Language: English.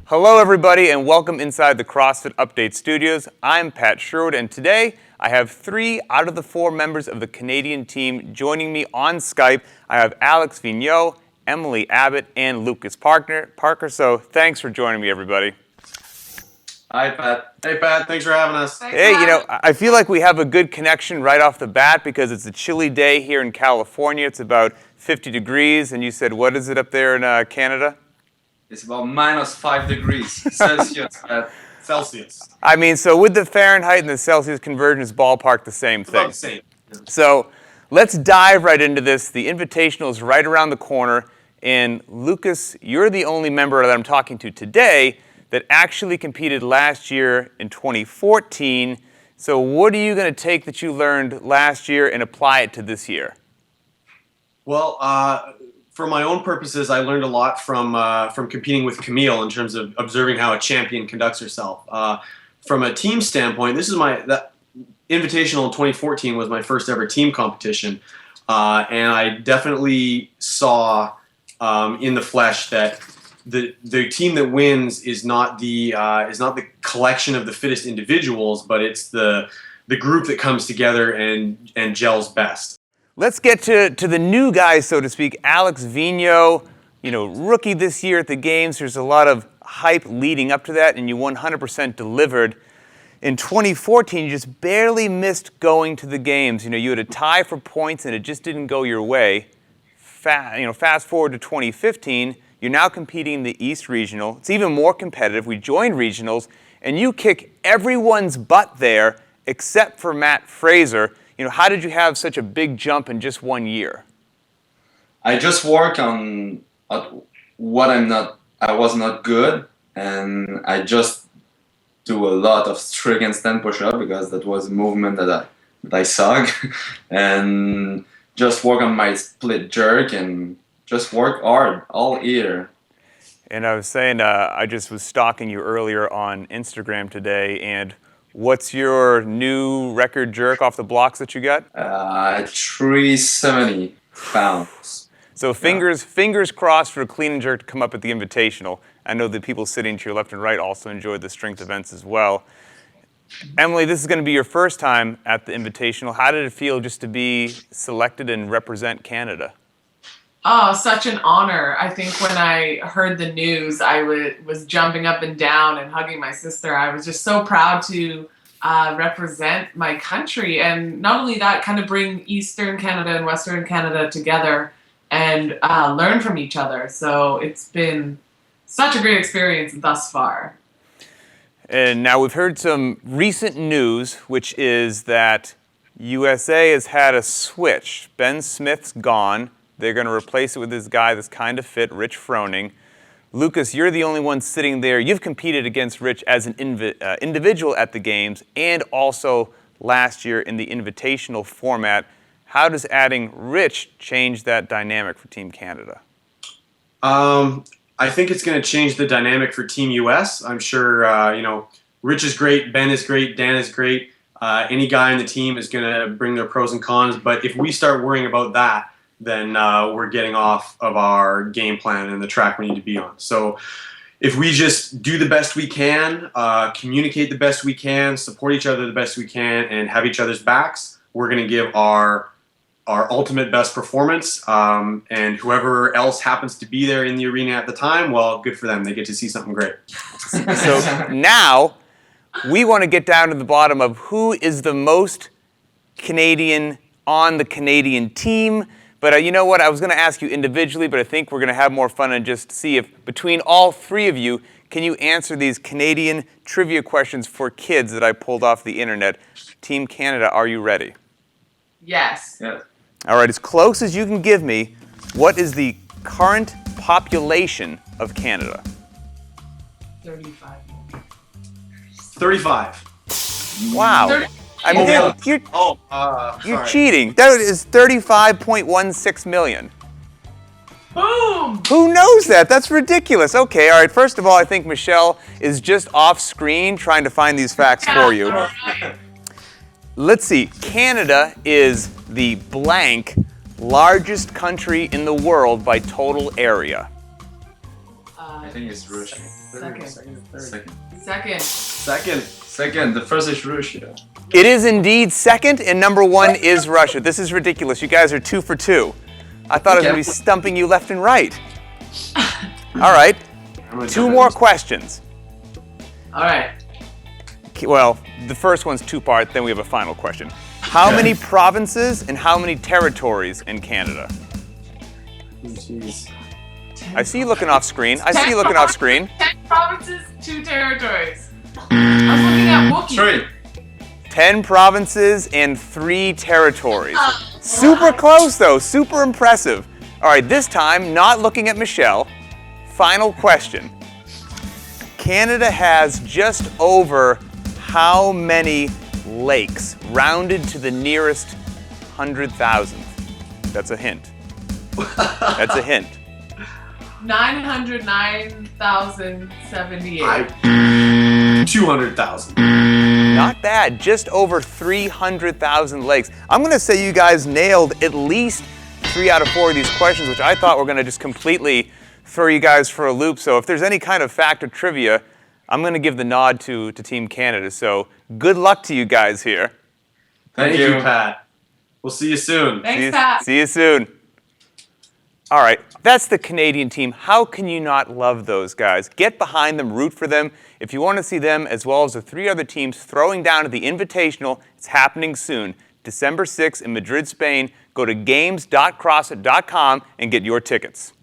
Hello everybody and welcome inside the CrossFit Update Studios. I'm Pat Sherwood and today I have 3 out of the 4 members of the Canadian team joining me on Skype. I have Alex Vigneault, Emily Abbott, and Lucas Parker. So thanks for joining me everybody. Hi Pat. Hey Pat, thanks for having us. Hey, I feel like we have a good connection right off the bat because it's a chilly day here in California. It's about 50 degrees and you said, what is it up there in Canada? It's about -5 degrees Celsius. Celsius. I mean, so with the Fahrenheit and the Celsius conversion, it's ballpark the same thing. About the same. So let's dive right into this. The Invitational is right around the corner. And Lucas, you're the only member that I'm talking to today that actually competed last year in 2014. So what are you going to take that you learned last year and apply it to this year? Well, for my own purposes, I learned a lot from competing with Camille in terms of observing how a champion conducts herself. From a team standpoint, that Invitational in 2014 was my first ever team competition, and I definitely saw in the flesh that the team that wins is not the collection of the fittest individuals, but it's the group that comes together and gels best. Let's get to the new guys, so to speak. Alex Vigneault, rookie this year at the Games. There's a lot of hype leading up to that, and you 100% delivered. In 2014, you just barely missed going to the Games. You had a tie for points, and it just didn't go your way. Fast forward to 2015, you're now competing in the East Regional. It's even more competitive. We joined regionals, and you kick everyone's butt there except for Matt Fraser. How did you have such a big jump in just 1 year? I just work on what I was not good, and I just do a lot of strict handstand push-up because that was a movement that I suck, and just work on my split jerk and just work hard all year. And I was saying, I just was stalking you earlier on Instagram today, and what's your new record jerk off the blocks that you got? 370 pounds. So fingers crossed for a clean and jerk to come up at the Invitational. I know the people sitting to your left and right also enjoyed the strength events as well. Emily, this is going to be your first time at the Invitational. How did it feel just to be selected and represent Canada? Oh, such an honor. I think when I heard the news, I was jumping up and down and hugging my sister. I was just so proud to represent my country. And not only that, kind of bring Eastern Canada and Western Canada together and learn from each other. So it's been such a great experience thus far. And now we've heard some recent news, which is that USA has had a switch. Ben Smith's gone. They're going to replace it with this guy that's kind of fit, Rich Froning. Lucas, you're the only one sitting there. You've competed against Rich as an individual at the Games and also last year in the Invitational format. How does adding Rich change that dynamic for Team Canada? I think it's going to change the dynamic for Team US. I'm sure, Rich is great, Ben is great, Dan is great. Any guy on the team is going to bring their pros and cons. But if we start worrying about that, then we're getting off of our game plan and the track we need to be on. So if we just do the best we can, communicate the best we can, support each other the best we can, and have each other's backs, we're going to give our ultimate best performance. And whoever else happens to be there in the arena at the time, well, good for them. They get to see something great. So now we want to get down to the bottom of who is the most Canadian on the Canadian team. But you know what? I was going to ask you individually, but I think we're going to have more fun and just see if between all 3 of you, can you answer these Canadian trivia questions for kids that I pulled off the internet? Team Canada, are you ready? Yes. Yeah. All right, as close as you can give me, what is the current population of Canada? 35. 35. Wow. 30. I mean, you're cheating. That is 35.16 million. Boom! Who knows that? That's ridiculous. Okay, all right. First of all, I think Michelle is just off screen trying to find these facts for you. Right. Let's see. Canada is the blank largest country in the world by total area. I think it's Russia. Second. Second. The first is Russia. It is indeed second, and number 1 is Russia. This is ridiculous. You guys are 2 for 2. I thought I was going to be stumping you left and right. All right. 2 more questions. All right. Well, the first one's 2-part, then we have a final question. How many provinces and how many territories in Canada? Jeez. I see you looking off screen. 10 provinces, 2 territories. I was looking at Wookiee. 3. 10 provinces and 3 territories. Super close, though. Super impressive. All right, this time, not looking at Michelle. Final question. Canada has just over how many lakes, rounded to the nearest 100,000? That's a hint. That's a hint. 909,078. 200,000. Not bad. Just over 300,000 lakes. I'm going to say you guys nailed at least 3 out of 4 of these questions, which I thought were going to just completely throw you guys for a loop. So if there's any kind of fact or trivia, I'm going to give the nod to Team Canada. So good luck to you guys here. Thank you, Pat. We'll see you soon. Thanks, Pat. See you soon. All right, that's the Canadian team. How can you not love those guys? Get behind them, root for them. If you want to see them, as well as the 3 other teams throwing down at the Invitational, it's happening soon. December 6th in Madrid, Spain. Go to games.crossfit.com and get your tickets.